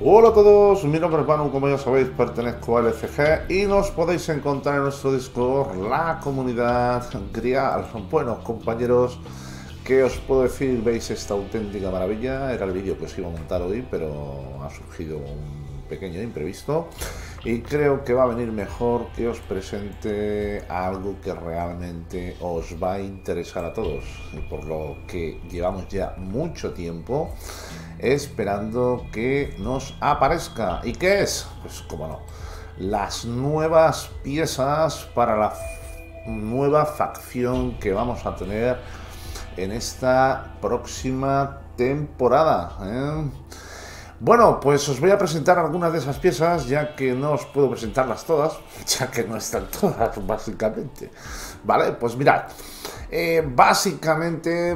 Hola a todos, mi nombre es Manu, como ya sabéis pertenezco a LCG y nos podéis encontrar en nuestro Discord, la comunidad Grial. Bueno compañeros, ¿qué os puedo decir? Veis esta auténtica maravilla, era el vídeo que os iba a montar hoy, pero ha surgido un pequeño imprevisto y creo que va a venir mejor que os presente algo que realmente os va a interesar a todos, y por lo que llevamos ya mucho tiempo esperando que nos aparezca. ¿Y qué es? Pues como no, las nuevas piezas para la nueva facción que vamos a tener en esta próxima temporada, Bueno, pues os voy a presentar algunas de esas piezas, ya que no os puedo presentarlas todas, ya que no están todas, básicamente. Vale, pues mirad, básicamente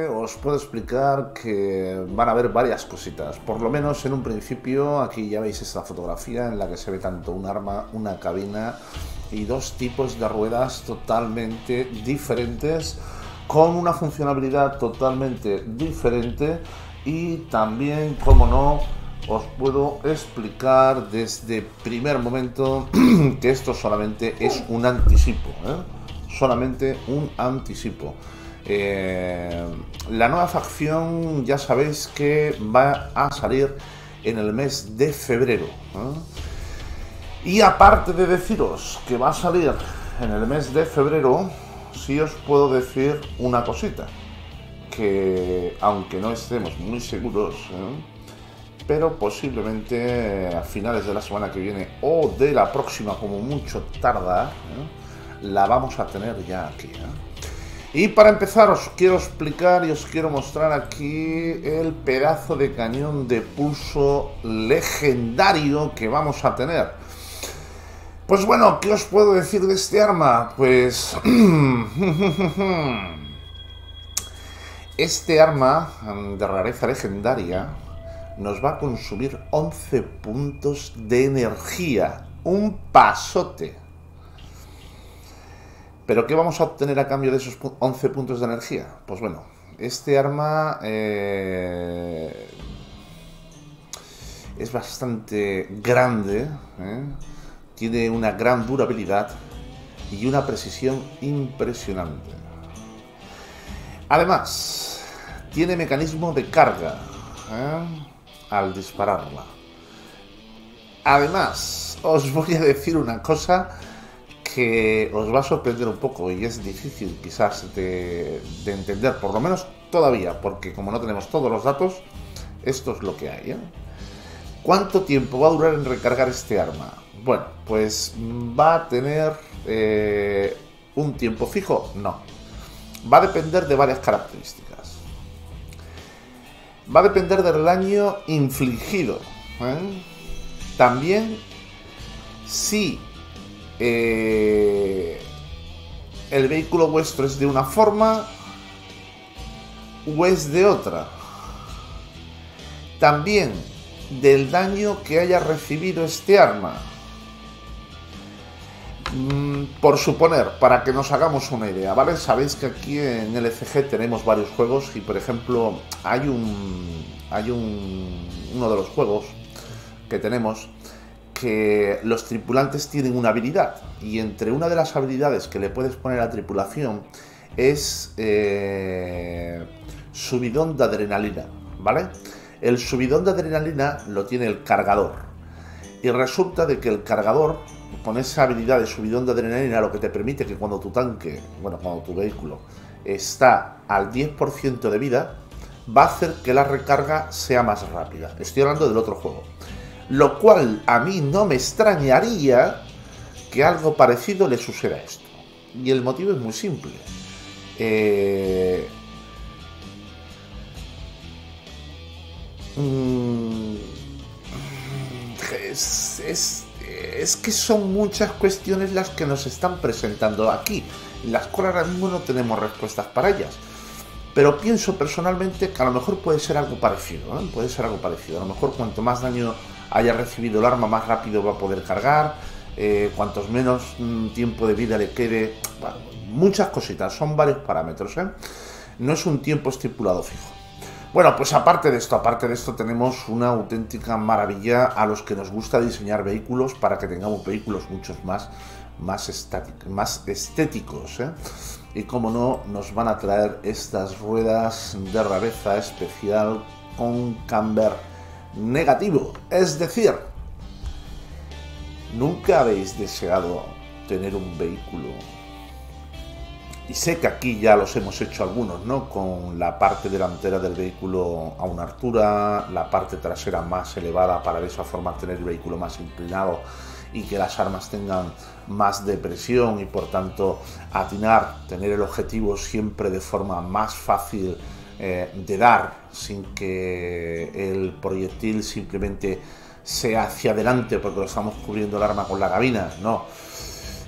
os puedo explicar que van a haber varias cositas. Por lo menos en un principio, aquí ya veis esta fotografía en la que se ve tanto un arma, una cabina y dos tipos de ruedas totalmente diferentes, con una funcionalidad totalmente diferente. Y también, como no, os puedo explicar desde primer momento que esto solamente es un anticipo, solamente un anticipo. La nueva facción ya sabéis que va a salir en el mes de febrero, y aparte de deciros que va a salir en el mes de febrero, sí os puedo decir una cosita, que aunque no estemos muy seguros, pero posiblemente a finales de la semana que viene o de la próxima, como mucho tarda, la vamos a tener ya aquí. Y para empezar os quiero explicar y os quiero mostrar aquí el pedazo de cañón de pulso legendario que vamos a tener. Pues bueno, ¿qué os puedo decir de este arma? Pues este arma de rareza legendaria nos va a consumir 11 puntos de energía. Un pasote. ¿Pero qué vamos a obtener a cambio de esos 11 puntos de energía? Pues bueno, este arma es bastante grande, tiene una gran durabilidad y una precisión impresionante. Además, tiene mecanismo de carga al dispararla. Además, os voy a decir una cosa que os va a sorprender un poco y es difícil quizás de entender, por lo menos todavía, porque como no tenemos todos los datos, esto es lo que hay. ¿Cuánto tiempo va a durar en recargar este arma? Bueno, pues va a tener un tiempo fijo, no. Va a depender de varias características. Va a depender del daño infligido. También si el vehículo vuestro es de una forma o es de otra. También del daño que haya recibido este arma. Por suponer, para que nos hagamos una idea, ¿vale? Sabéis que aquí en LCG tenemos varios juegos y, por ejemplo, hay uno de los juegos que tenemos que los tripulantes tienen una habilidad, y entre una de las habilidades que le puedes poner a la tripulación es subidón de adrenalina, ¿vale? El subidón de adrenalina lo tiene el cargador, y resulta de que el cargador, con esa habilidad de subidón de adrenalina, lo que te permite que cuando tu tanque, cuando tu vehículo está al 10% de vida, va a hacer que la recarga sea más rápida. Estoy hablando del otro juego. Lo cual a mí no me extrañaría que algo parecido le suceda a esto. Y el motivo es muy simple. Es que son muchas cuestiones las que nos están presentando aquí, las cuales ahora mismo no tenemos respuestas para ellas. Pero pienso personalmente que a lo mejor puede ser algo parecido, puede ser algo parecido. A lo mejor cuanto más daño haya recibido el arma, más rápido va a poder cargar, cuantos menos tiempo de vida le quede, muchas cositas, son varios parámetros, No es un tiempo estipulado fijo. Bueno, pues aparte de esto tenemos una auténtica maravilla a los que nos gusta diseñar vehículos para que tengamos vehículos muchos más estéticos, ¿eh? Y como no, nos van a traer estas ruedas de rareza especial con camber negativo. Es decir, ¿nunca habéis deseado tener un vehículo? Y sé que aquí ya los hemos hecho algunos, ¿no? Con la parte delantera del vehículo a una altura, la parte trasera más elevada para de esa forma tener el vehículo más inclinado y que las armas tengan más depresión y por tanto atinar, tener el objetivo siempre de forma más fácil de dar, sin que el proyectil simplemente sea hacia adelante porque lo estamos cubriendo el arma con la cabina, no.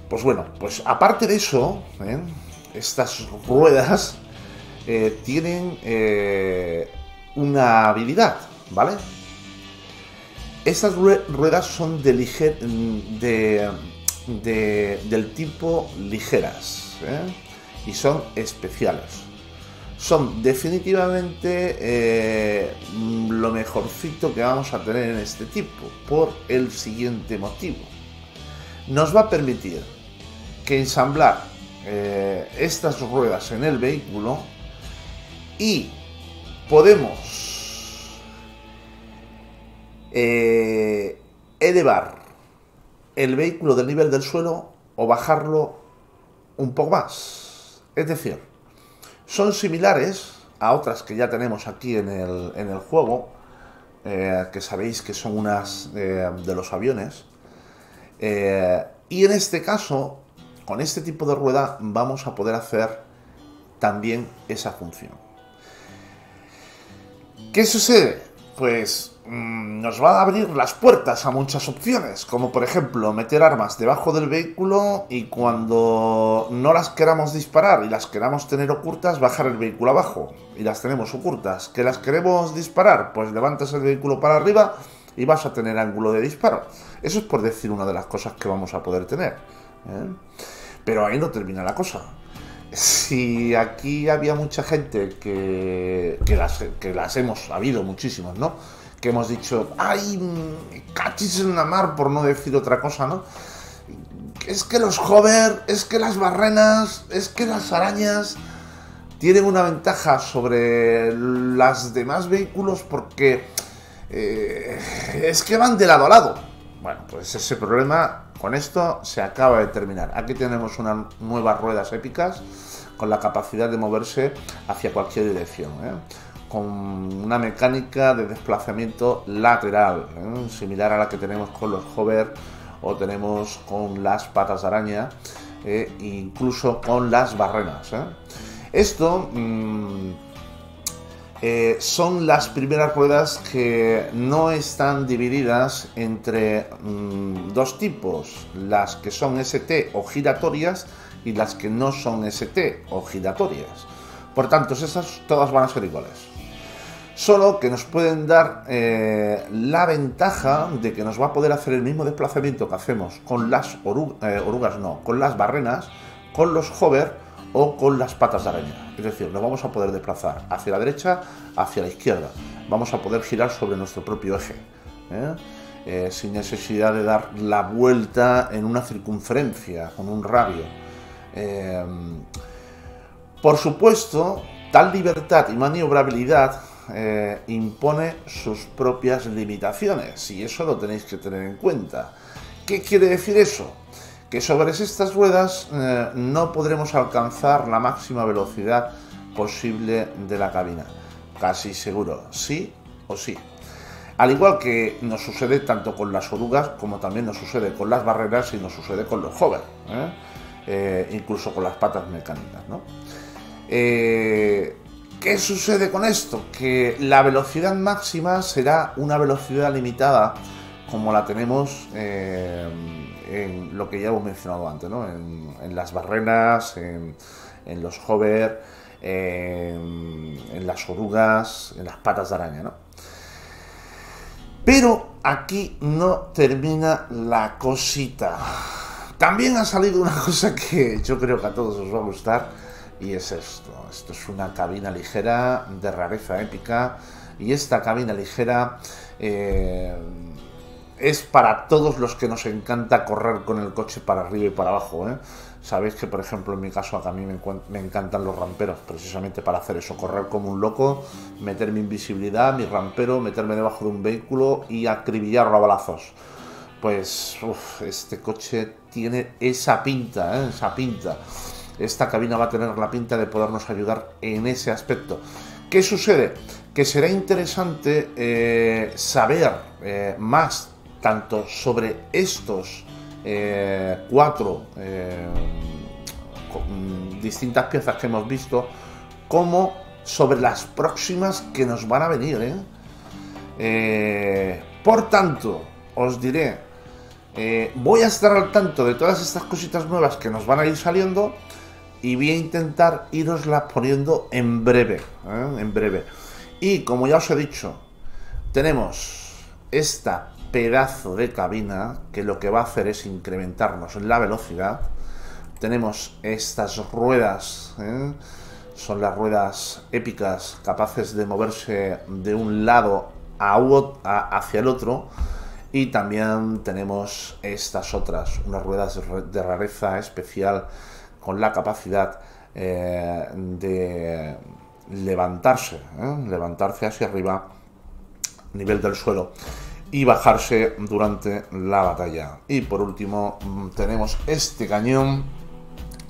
Pues bueno, pues aparte de eso, estas ruedas tienen una habilidad, ¿vale? Estas ruedas son del tipo ligeras, y son especiales. Son definitivamente lo mejorcito que vamos a tener en este tipo, por el siguiente motivo. Nos va a permitir que ensamblar estas ruedas en el vehículo y podemos elevar el vehículo del nivel del suelo o bajarlo un poco más. Es decir, son similares a otras que ya tenemos aquí en el juego, que sabéis que son unas de los aviones, y en este caso, con este tipo de rueda vamos a poder hacer también esa función. ¿Qué sucede? Pues nos va a abrir las puertas a muchas opciones, como por ejemplo meter armas debajo del vehículo y cuando no las queramos disparar y las queramos tener ocultas, bajar el vehículo abajo y las tenemos ocultas. ¿Que las queremos disparar? Pues levantas el vehículo para arriba y vas a tener ángulo de disparo. Eso es por decir una de las cosas que vamos a poder tener, ¿eh? Pero ahí no termina la cosa. Si aquí había mucha gente que las hemos habido muchísimos, ¿no? Que hemos dicho, ¡ay, cachis en la mar! Por no decir otra cosa, ¿no? Es que los hover, es que las barrenas, es que las arañas tienen una ventaja sobre las demás vehículos porque es que van de lado a lado. Bueno, pues ese problema con esto se acaba de terminar. Aquí tenemos unas nuevas ruedas épicas con la capacidad de moverse hacia cualquier dirección, con una mecánica de desplazamiento lateral, similar a la que tenemos con los hover o tenemos con las patas de araña, incluso con las barrenas. Esto son las primeras ruedas que no están divididas entre dos tipos, las que son ST o giratorias y las que no son ST o giratorias. Por tanto, esas todas van a ser iguales. Solo que nos pueden dar la ventaja de que nos va a poder hacer el mismo desplazamiento que hacemos con las con las barrenas, con los hover o con las patas de araña. Es decir, nos vamos a poder desplazar hacia la derecha, hacia la izquierda. Vamos a poder girar sobre nuestro propio eje, sin necesidad de dar la vuelta en una circunferencia, con un radio. Por supuesto, tal libertad y maniobrabilidad impone sus propias limitaciones y eso lo tenéis que tener en cuenta. ¿Qué quiere decir eso? Que sobre estas ruedas no podremos alcanzar la máxima velocidad posible de la cabina. Casi seguro, sí o sí. Al igual que nos sucede tanto con las orugas como también nos sucede con las barreras y nos sucede con los hover, incluso con las patas mecánicas, ¿no? ¿Qué sucede con esto? Que la velocidad máxima será una velocidad limitada como la tenemos en lo que ya hemos mencionado antes, ¿no? En las barrenas, en los hover, en las orugas, en las patas de araña, ¿no? Pero aquí no termina la cosita. También ha salido una cosa que yo creo que a todos os va a gustar y es esto. Esto es una cabina ligera de rareza épica, y esta cabina ligera es para todos los que nos encanta correr con el coche para arriba y para abajo, ¿eh? Sabéis que, por ejemplo, en mi caso, a mí me encantan los ramperos, precisamente para hacer eso, correr como un loco, meter mi invisibilidad, mi rampero, meterme debajo de un vehículo y acribillarlo a balazos. Pues este coche tiene esa pinta, ¿eh? Esa pinta. Esta cabina va a tener la pinta de podernos ayudar en ese aspecto. ¿Qué sucede? Que será interesante saber más tanto sobre estos cuatro distintas piezas que hemos visto, como sobre las próximas que nos van a venir, por tanto, os diré, voy a estar al tanto de todas estas cositas nuevas que nos van a ir saliendo, y voy a intentar iroslas poniendo en breve, en breve. Y como ya os he dicho, tenemos esta pedazo de cabina que lo que va a hacer es incrementarnos la velocidad. Tenemos estas ruedas, son las ruedas épicas, capaces de moverse de un lado hacia el otro. Y también tenemos estas otras, unas ruedas de rareza especial con la capacidad de levantarse hacia arriba, nivel del suelo, y bajarse durante la batalla. Y por último tenemos este cañón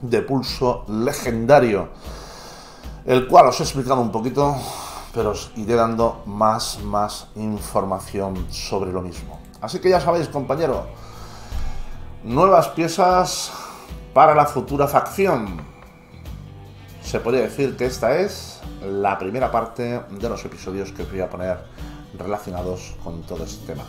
de pulso legendario, el cual os he explicado un poquito, pero os iré dando más información sobre lo mismo. Así que ya sabéis, compañero, nuevas piezas para la futura facción. Se podría decir que esta es la primera parte de los episodios que os voy a poner relacionados con todo este tema.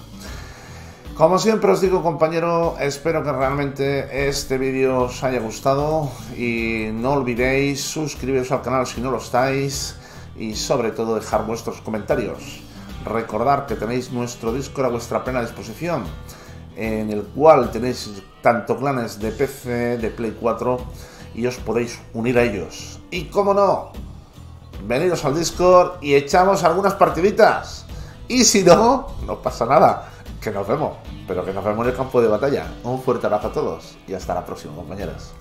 Como siempre os digo, compañero, espero que realmente este vídeo os haya gustado, y no olvidéis suscribiros al canal si no lo estáis, y sobre todo dejar vuestros comentarios. Recordad que tenéis nuestro Discord a vuestra plena disposición, en el cual tenéis tanto clanes de PC, de Play 4, y os podéis unir a ellos. Y como no, veniros al Discord y echamos algunas partiditas. Y si no, no pasa nada, que nos vemos, pero que nos vemos en el campo de batalla. Un fuerte abrazo a todos y hasta la próxima, compañeros.